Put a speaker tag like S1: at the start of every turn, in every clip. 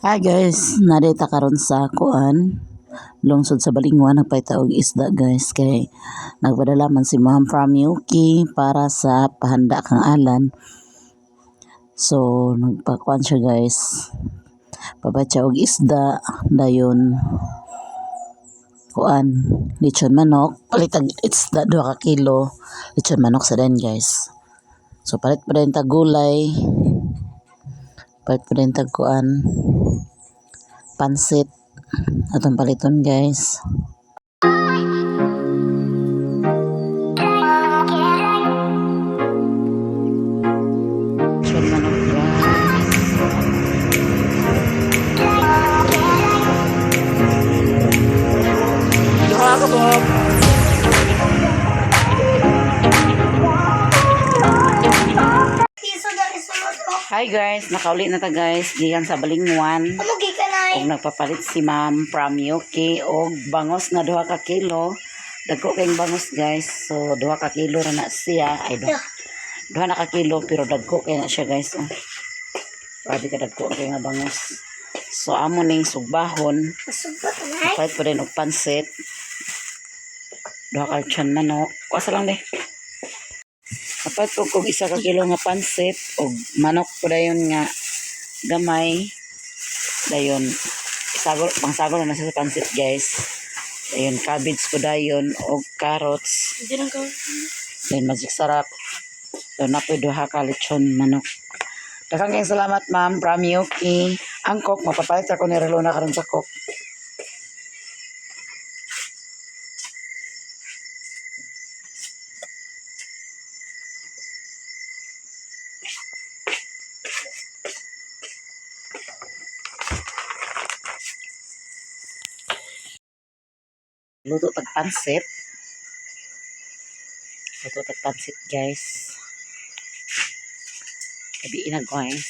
S1: Hi guys, narita karon sa kuan lungsod sa Balingwan nagpaita og isda guys kay nagpadala man si Ma'am from Yuki para sa pahanda kang alan. So nagpakuan siya guys. Pabatya og isda dayon kuan lechon manok palitag isda 2 ka kilo lechon manok sa den guys. So palit pa din tag gulay, palit pa din tag kuan pansit atong paliton guys. Lechon manok guys. Duha ako po. Hi guys, nakauli na ta guys gikan sa Balingwan.
S2: Umugi ka na
S1: Og nagpapalit si Ma'am from Yuki og bangos nga 2 ka kilo. Dagko kayong bangos guys. So 2 ka kilo ra na siya. Ay 2 na ka kilo pero dagko kay na siya guys. Oh. Grabe ka dagko kay nga bangos. So amo ning sugbahon.
S2: Masubot na
S1: Palit pa rin og pansit. 2 ka tiyan manok. Kuasa lang deh. Dapat po kung 1 ka kilo nga pansit og manok po dayon nga gamay. Dayon pangsagol na sa pansit guys. Dayon cabbage po dayon og carrots. Dayon magic sarap. Dayon na po 2 ka lechon manok. Daghang kayong salamat ma'am from Yuki. Ang cook mapapalit ako ni Relona karon sa cook. Luto tag pansit. Luto tag pansit guys. Kabiin na guys.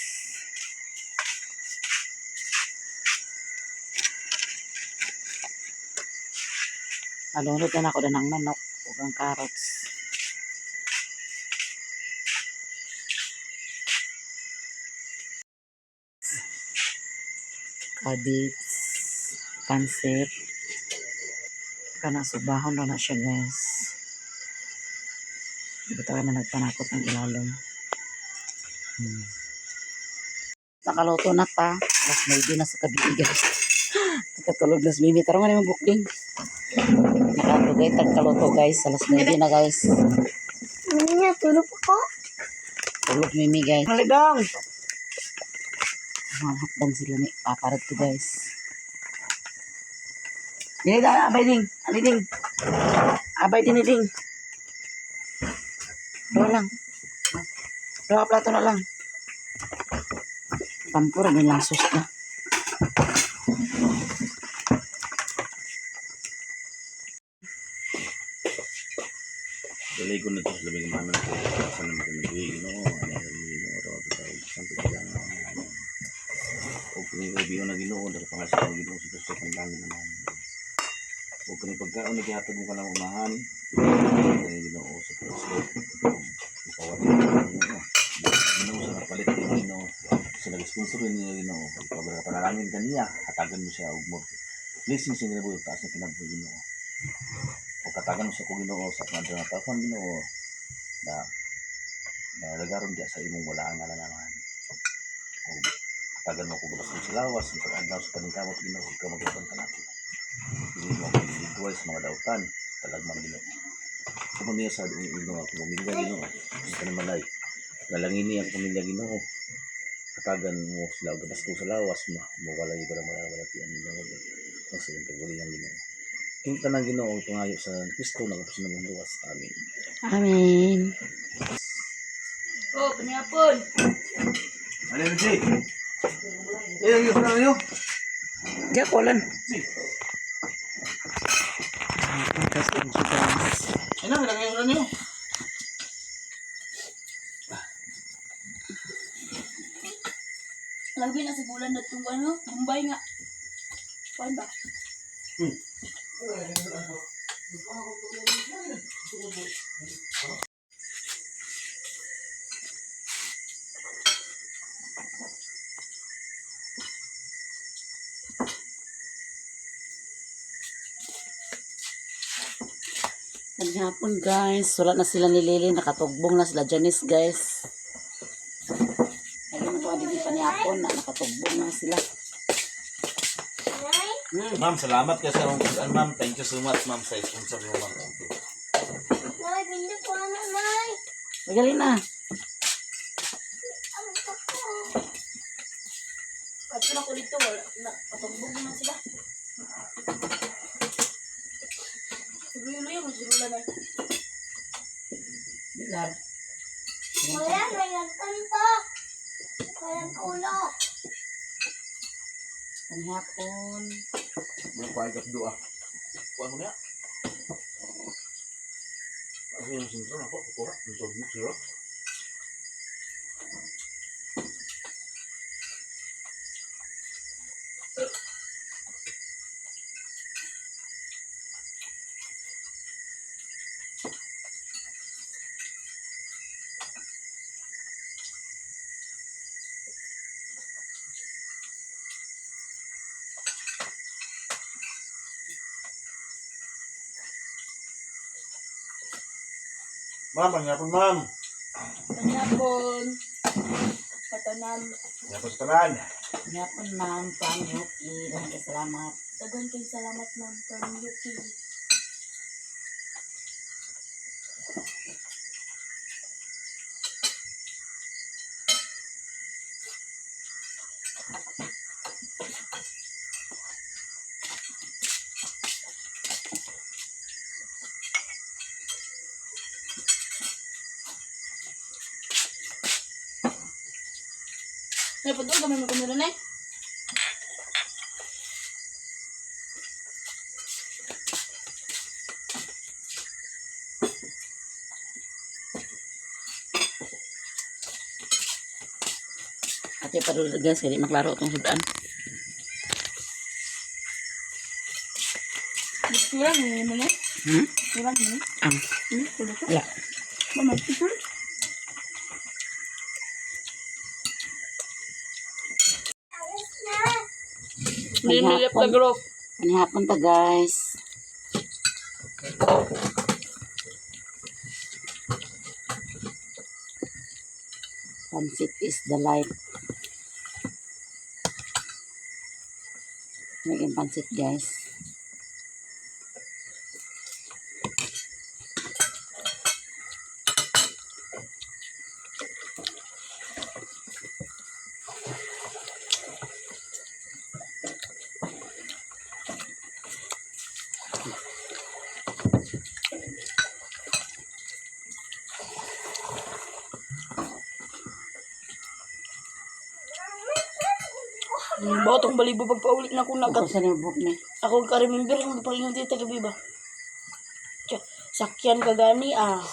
S1: Nalunod na ako ng manok ug ang carrots. Cabbage, pansit. Kanang subahon na siya guys. Bitaw na nagpanakot ng ilalim. Nakaluto na ta. Mas maybe na sa kabibi guys. Nakatulog na si Mimi. Tarong nga naman bukling. Nakatugay tagkaluto guys. Alas maybe na guys.
S2: niya, tulog ako.
S1: Tulog Mimi guys. Malidang! Mahakdan sila ni paparat to guys. Dini da, abay ding. Ali ding. Abay din ding. Dua lang. 2 plato na lang. Pampura din lang sus na.
S3: Dali ko na ito sa labing mamin ko. Saan naman kami bigay, no? Ano yung oro, sampai ka lang. O kung yung ubi na ginoo, dahil pangasya ko ginoo, sa gusto kong langin naman. O kung yung pagkaon, naghihatag mo ka lang umahan, kung yung ginoo sa gusto, ipawat mo ka ginoo. Ginoo sa napalit yung ginoo. Sa nag-sponsor yun yung ginoo. Pag panalangin ka niya, hatagan mo siya, ugmor. Blessing siya nila taas na kinabuhi ginoo. O katagan mo sa kong ginoo sa kanto na tapon ginoo na nalagaron diya sa imong wala ang alanganan. O katagan mo kong gusto sa lawas, sa pag-adlaw sa paningkamot ginoo, ikaw maglaban ka natin. Hindi mo akong individual sa mga dautan, talagman ginoo. Kumamiya sa ginoo, kumamilya ginoo, ang kanamalay. Nalangin niya ang pamilya ginoo. Katagan mo sila, gabasto sa lawas, mawala yung parang malawalatian ginoo. Ang silang pagwali ng ginoo. Yung tanang ginoo tungayo sa Kristo nagapos na ng luwas. Amin.
S1: Amin.
S2: Oh, panyapon.
S3: Ano yun, Jay? Yung tanang nyo?
S1: Diya ko lang.
S3: Ano, ilagay yung tanang nyo?
S2: Labi na sa bulan na itong ano, Mumbai nga. Kuan ba?
S1: Maghapon guys, wala na sila ni Lily, nakatugbong na sila Janice guys. Ayun ito, hindi pa ni Apon na nakatugbong na sila.
S3: Ma'am, salamat kayo sa umpusan, ma'am. Thank you so much, ma'am, sa sponsor mo, ma'am.
S2: Nay, hindi ko na, Nay.
S1: Magaling na.
S2: Ano pa ko? At sila ko dito, patumbog naman sila. Siguro-luyo, magsigula na.
S1: Bilar.
S2: Kuya, nayagtan to. Kaya ulo.
S1: Maghapon.
S3: Mga paigap doa. Kuha mo niya. Ako yung sintro na ako. Kukuha. Yung sobrang siro. Ma'am, pangyapan, ma'am.
S2: Panyapon. Patanan.
S3: Pangyapan sa tanan.
S1: Maghapon ma'am, Pang-Yuki. Maraming salamat.
S2: Dagan kayo salamat, ma'am. From Yuki. Nay, padul kami magkamera, Nay.
S1: Ate padul guys, kaya di maklaro itong sudan.
S2: Kurang ni mo, Nay. Kurang ni. Kulo ka.
S1: Wala.
S2: Mama, picture. Nililip na group.
S1: Maghapon ta guys. Pansit is the life. Naging pansit guys.
S2: Botong balibo pagpauli na kung
S1: Ako
S2: nagat.
S1: sa nabok ni.
S2: Ako ka-remember kung palingon dito gabi ba? Sakyan ka gani ah.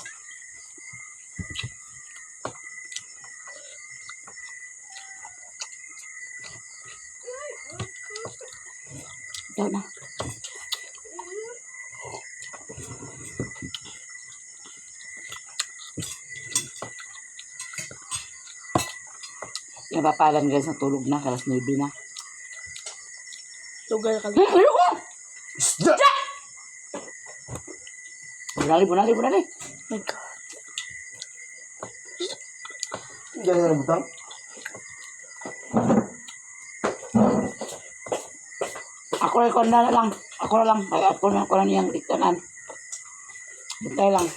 S1: Ito na. Napapalan guys, natulog na, kalas 9 na.
S2: Lugar ka.
S1: Ayoko! Isda! Bunali.
S2: My God.
S3: Diyan na butang.
S1: Ako na lang. Ako na niyang ikanan. Bantay lang.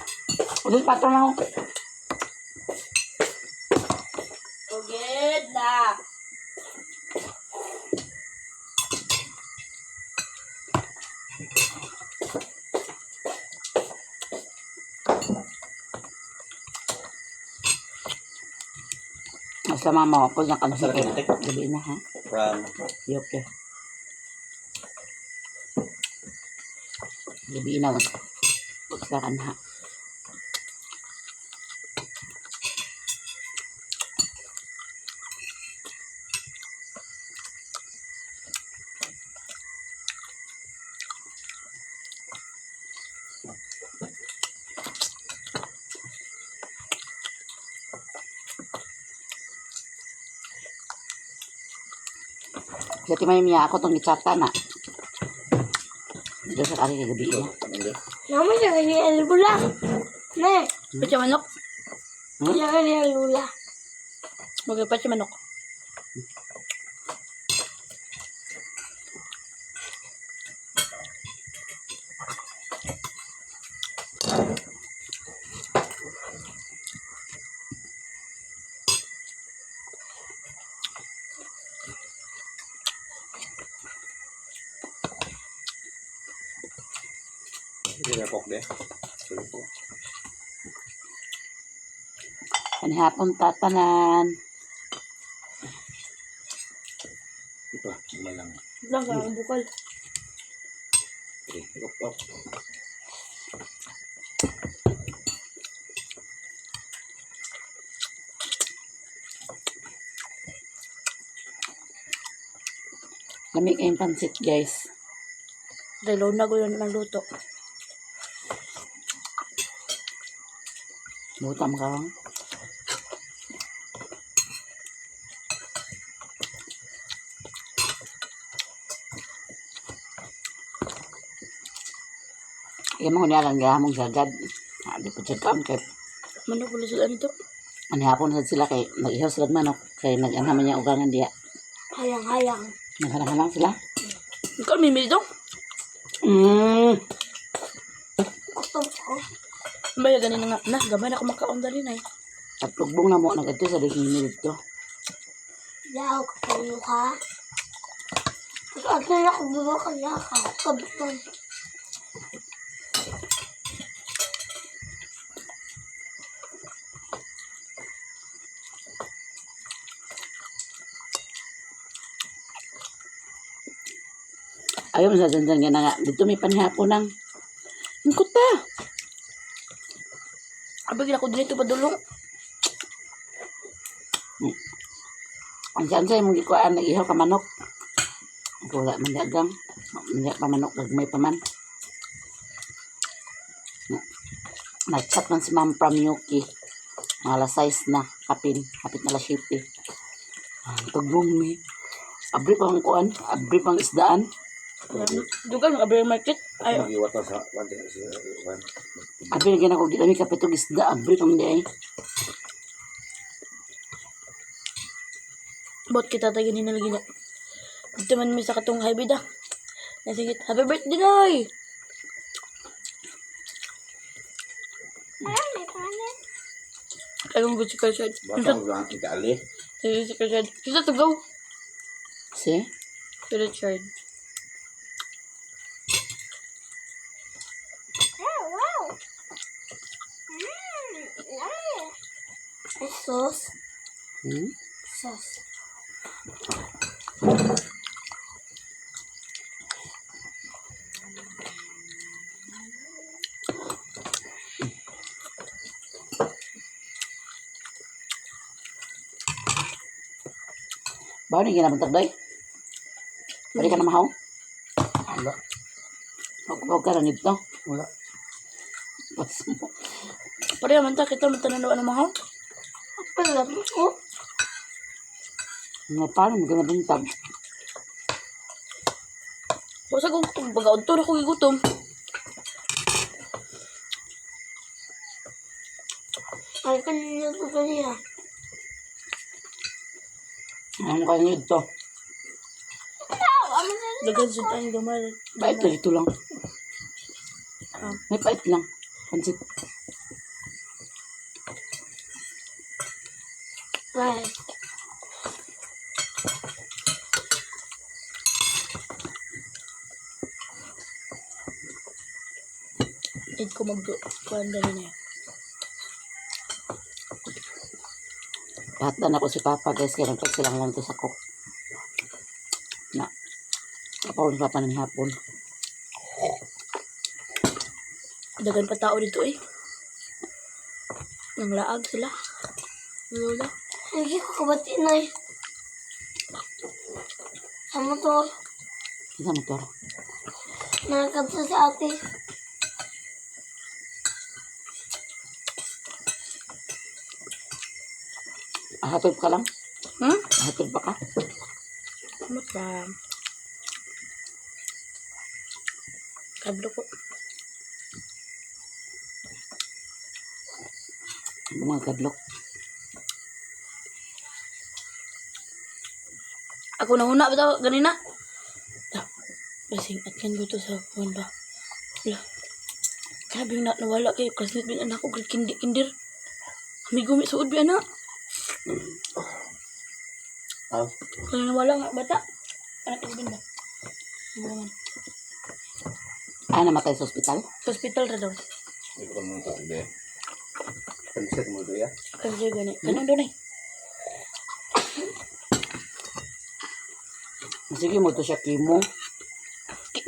S1: Ulit patron lang ako.
S2: Tugid na.
S1: Basta mama ko niya kansi
S3: Masarap
S1: ko.
S3: yung tek.
S1: Gabi na ha.
S3: From
S1: Okay. Gabi na. Basta kan ha. Kasi may miya ako itong gitsata na. Dito sa kari gabi na.
S3: Hindi.
S2: Naman siya kanya lula. Ne,
S1: Pacha manok.
S2: siya kanya lula.
S1: Magpacha manok.
S3: Hindi na pok deh. Sige po.
S1: Panihapon tatanan.
S3: Ito, malang.
S2: Lang ka ang bukal.
S3: Okay, op.
S1: Lamig kayong pansit guys.
S2: Dahil na ko yun ng luto.
S1: Butam ka lang. Kaya mo niya lang gahamong sagad. Di po siya kaon kay
S2: Manok pala sila nito.
S1: anihapon sad sila kay nag-ihaw sila og manok kay nag-anhaman niya ugangan diya.
S2: Hayang-hayang.
S1: Naghalang-halang sila.
S2: Ikaw may mili dong? Gusto ko. Baya ganin nga. Na, gamay na ako makaon dali na eh.
S1: At tugbong na mo nag-adto sa dihini dito.
S2: Yaw, kapayo ka. Pag-ato na ako buwa ka na ka. Kabitan.
S1: Ayaw mo sa dandan nga na nga. Dito may panihapon ng ingkot pa.
S2: Abagin ako dito padulong.
S1: Ang saan mong gikuan nag-ihaw ka manok. Wala man dagang. Hindi pa manok gagmay pa man. Nag-chat man si Ma'am from Yuki. Mga alas 6 na. Kapit na alas 7. Tugbong mi. Abri pang kuan. Abri pang isdaan.
S2: Dugan ng abri market. Ay,
S3: Mag-iwata sa wante si Juan.
S1: Abri na ginako gilami kapitog isda. Abri pang di ay.
S2: bot kita tayo ganyan na lagi na. Dito man may sa katong hybrid ah. Nasigit, happy birthday Noy! Ayong good si Kalsad.
S3: Bata ko lang itali.
S2: Ayong si Kalsad. Kita to go.
S1: Si?
S2: Si Richard. Sauce. Sauce.
S1: Bawa ni ginabantag doy. Pwede ka na mahaw?
S3: Wala.
S1: Huwag ka na nito.
S3: Wala.
S1: Pats mo.
S2: Pareha man ta, kita man tananawa na mahaw. Pala ko.
S1: Nga paano mo ginabantag?
S2: Basta kung pag-aon to na kong igutom. Ay, kanina ko kanina.
S1: Ano kayo nito?
S2: Dagan sa tayong gamay.
S1: Pait lang ito lang. May pait lang. Pansit.
S2: Right. Need ko mag-kuhan dali na yan.
S1: Pahatan ako si Papa guys. Kaya nagpagsilang lang ito sa cook. Na. Kapawin pa pa ng hapon.
S2: Dagan pa tao dito eh. Nang laag sila. Lola. Hindi ko kabati na eh. Sa motor.
S1: Isa motor.
S2: Nakakabsa sa ate.
S1: Ahatid ka lang?
S2: Hmm?
S1: Ahatid pa ka?
S2: Ano ba? Kablo ko.
S1: Mga kadlok.
S2: Ako nahuna ba daw ganina? Basing at kan ko to sa phone ba? Wala. Sabi na nawala kay classmate bin anak ko kindir. Kami gumi suod bi anak. Kaya nawala nga bata. Anak ko bin ba? Bumangan.
S1: Namatay sa ospital?
S2: Sa hospital ra daw.
S3: Hindi ko naman ito, hindi. Kandisit mo ito, ya?
S2: Kasi gani. Kanang doon eh.
S1: Sige mo to siya kimo.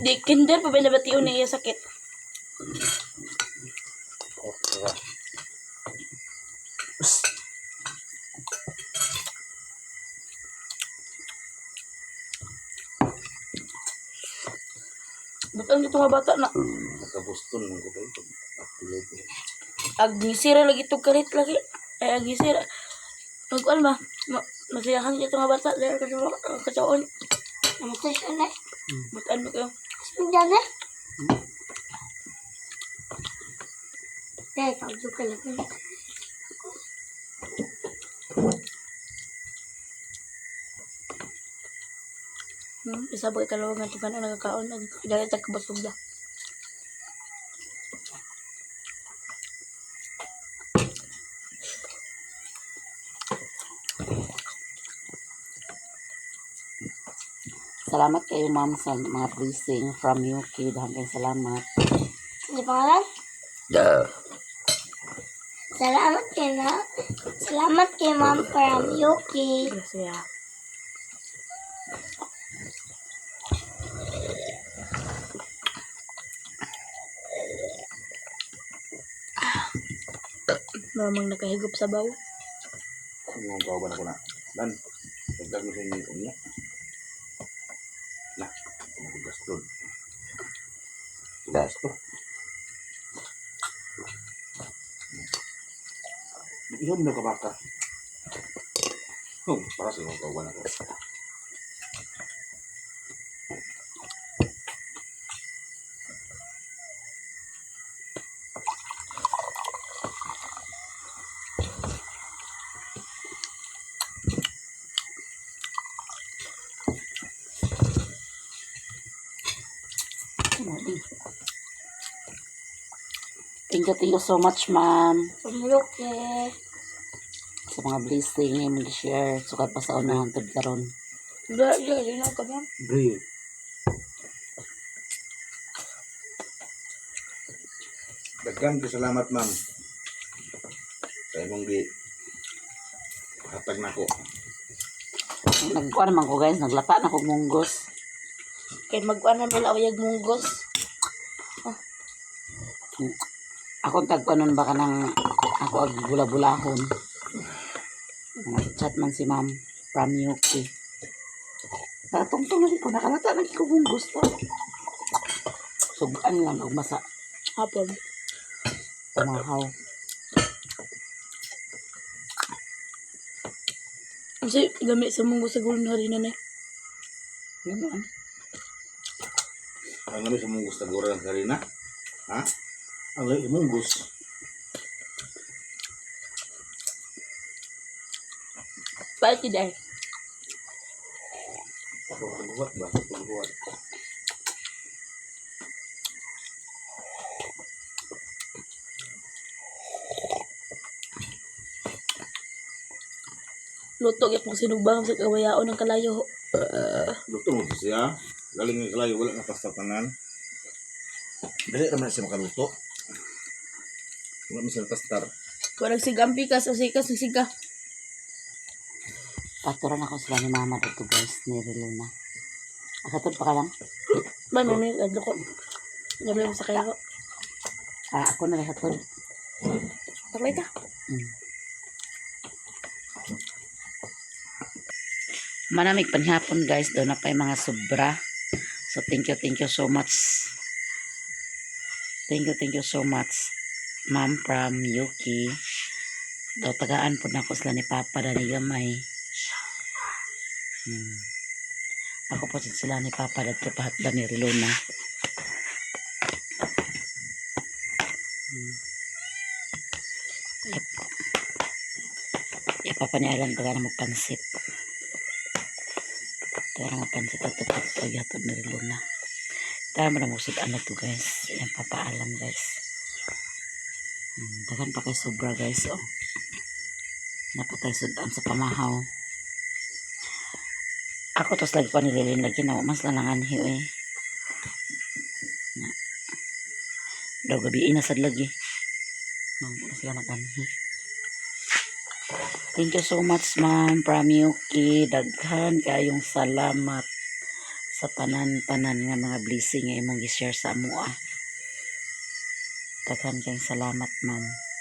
S2: Di kinder pa ba nabatiyon na iya sakit? Betul itu nga bata na.
S3: Nagkabuston lang ko ba ito? Upload ko.
S2: Agisira lagi to kalit lagi. Ay agisira. Magkuan ba? Masiyahan ito nga bata dahil kacaon.
S4: Namatay siya na.
S2: Butaan mo kayo.
S4: Sundan na. Kaya pagdo ka lang.
S2: Isa ba ikalawang nga ito ka na nagkakaon. Dahil tagkabasog na.
S1: Salamat kayo ma'am sa mga blessing from UK. Dahan salamat.
S4: Ano pangalan? Salamat kay Ma'am from UK.
S2: Grasya. Mamang nakahigop sa baw.
S3: Yung kawaban ako na. Dan, nagdag mo sa inyo niya. Nah, gaston. Gasto. Ihom na ka baka. Para sa mga kawaban ako.
S1: Thank you so much ma'am
S4: From UK.
S1: sa mga blessing yung mag-share. Sukat pa sa unahan tod karon.
S2: Hindi na ka ba?
S3: Bri. Daghan ko salamat ma'am. Sa imong gi hatag nako.
S1: Nagkuha naman ko guys. Naglata na ko munggos.
S2: Kaya mag-kuan na nila awayag munggos.
S1: Ako tagkuha nun baka ng ako ag bula-bulahon. Chat man si ma'am from UK. Natungtong na ko. Nakalata na ko munggos to. Sugaan lang og masa.
S2: Hapon.
S1: Pamahaw.
S2: Kasi gamit sa munggos sa gulong hari na na.
S1: Yun yan.
S3: Ang namin sa munggos na gura ng karina. Ha? Ang lahat munggos.
S2: Bakit tidak?
S3: Pagbuhat ba? Pagbuhat.
S2: Luto gyud mo sinubang sa kawayaon ng kalayo.
S3: Luto mo siya. Galing ng kalayo. Wala na pastatanan. Dali naman siya makaluto. Wala mo siya pastar.
S2: Kung nagsigampi ka sa sikas ng siga.
S1: Paturan ako sila ni mama dito guys. Ni Reluna. Akatod pa ka lang.
S2: Ba may adlo ko. Gabi mo sa kayo ko.
S1: Ako na hatod.
S2: Taklay ka.
S1: Manamig panhapon guys. Doon na pa yung mga sobra. So thank you so much. Thank you so much. Ma'am from UK. Daw tagaan po na ako sila ni Papa dani gamay. Ako po sila ni Papa dati pahat ni Reluna. Yep. papanialan ka na magpansit. Tara magpansit at pag-yatod na rin Luna. Tara mo na musod ano to guys. Yan papaalam guys. Dagan pa kay sobra guys oh. Napatay sudan sa pamahaw. Ako tos lagi pa nililin lagi na mas lanangan hiyo eh. Daw gabi inasad lagi. Mas lanangan hiyo. Thank you so much ma'am from UK. Daghan kayong salamat sa tanan-tanan nga mga blessing nga imong gi-share sa amo. Daghan kayong salamat ma'am.